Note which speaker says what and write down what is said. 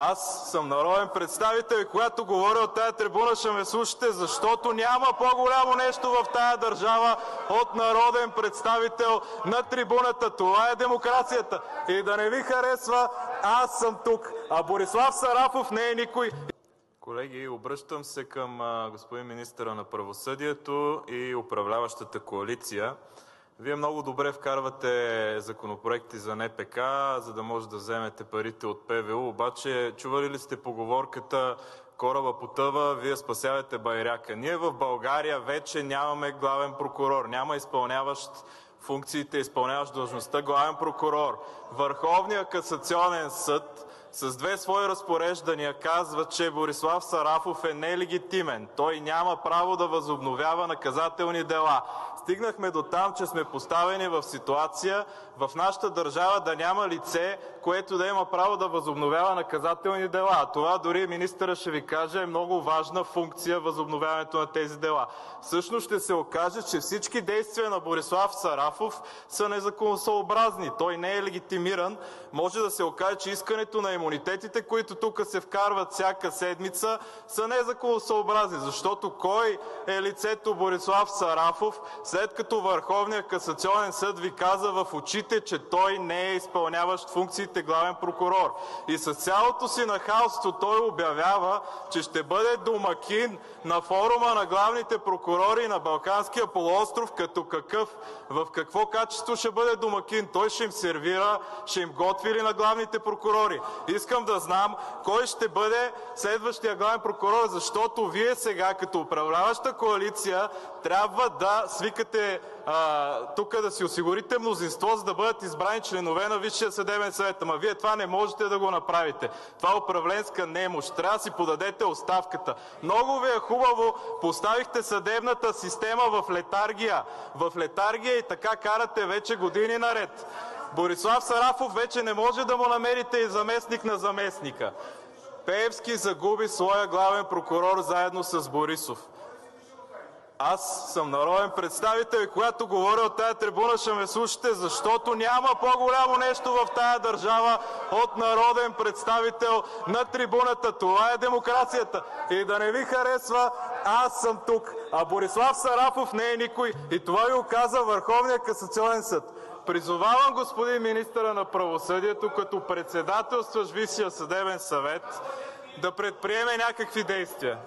Speaker 1: Аз съм народен представител и когато говоря от тая трибуна ще ме слушате, защото няма по-голямо нещо в тая държава от народен представител на трибуната. Това е демокрацията. И да не ви харесва, аз съм тук, а Борислав Сарафов не е никой. Колеги, обръщам се към господин министъра на правосъдието и управляващата коалиция. Вие много добре вкарвате законопроекти за НПК, за да може да вземете парите от ПВУ, обаче чували ли сте поговорката "Кораба потъва, вие спасявате байряка"? Ние в България вече нямаме главен прокурор, няма изпълняващ функциите, изпълняващ длъжността главен прокурор. Върховният касационен съд с две свои разпореждания казва, че Борислав Сарафов е нелегитимен. Той няма право да възобновява наказателни дела. Стигнахме до там, че сме поставени в ситуация в нашата държава да няма лице, което да има право да възобновява наказателни дела. Това дори министъра ще ви каже е много важна функция възобновяването на тези дела. Всъщност ще се окаже, че всички действия на Борислав Сарафов са незаконосъобразни. Той не е легитимиран. Може да се окаже, че искането на имунитетите, които тук се вкарват всяка седмица, са незаконосъобразни. Защото кой е лицето Борислав Сарафов, след като Върховният касационен съд ви каза в очите, че той не е изпълняващ функциите главен прокурор? И с цялото си нахалство той обявява, че ще бъде домакин на форума на главните прокурори на Балканския полуостров. Като какъв? В какво качество ще бъде домакин? Той ще им сервира, ще им готви ли на главните прокурори? Искам да знам кой ще бъде следващия главен прокурор, защото вие сега като управляваща коалиция трябва да свикате тук да си осигурите мнозинство, за да бъдат избрани членове на Висшия съдебен съвет. Ама вие това не можете да го направите. Това е управленска немощ. Трябва да си подадете оставката. Много ви е хубаво, поставихте съдебната система в летаргия. В летаргия и така карате вече години наред. Борислав Сарафов вече не може да му намерите и заместник на заместника. Пеевски загуби своя главен прокурор заедно с Борисов. Аз съм народен представител и когато говоря от тая трибуна ще ме слушате, защото няма по-голямо нещо в тая държава от народен представител на трибуната. Това е демокрацията. И да не ви харесва, аз съм тук, а Борислав Сарафов не е никой. И това ви го каза Върховният касационен съд. Призовавам господин министъра на правосъдието, като председателстващ Висшия съдебен съвет, да предприеме някакви действия.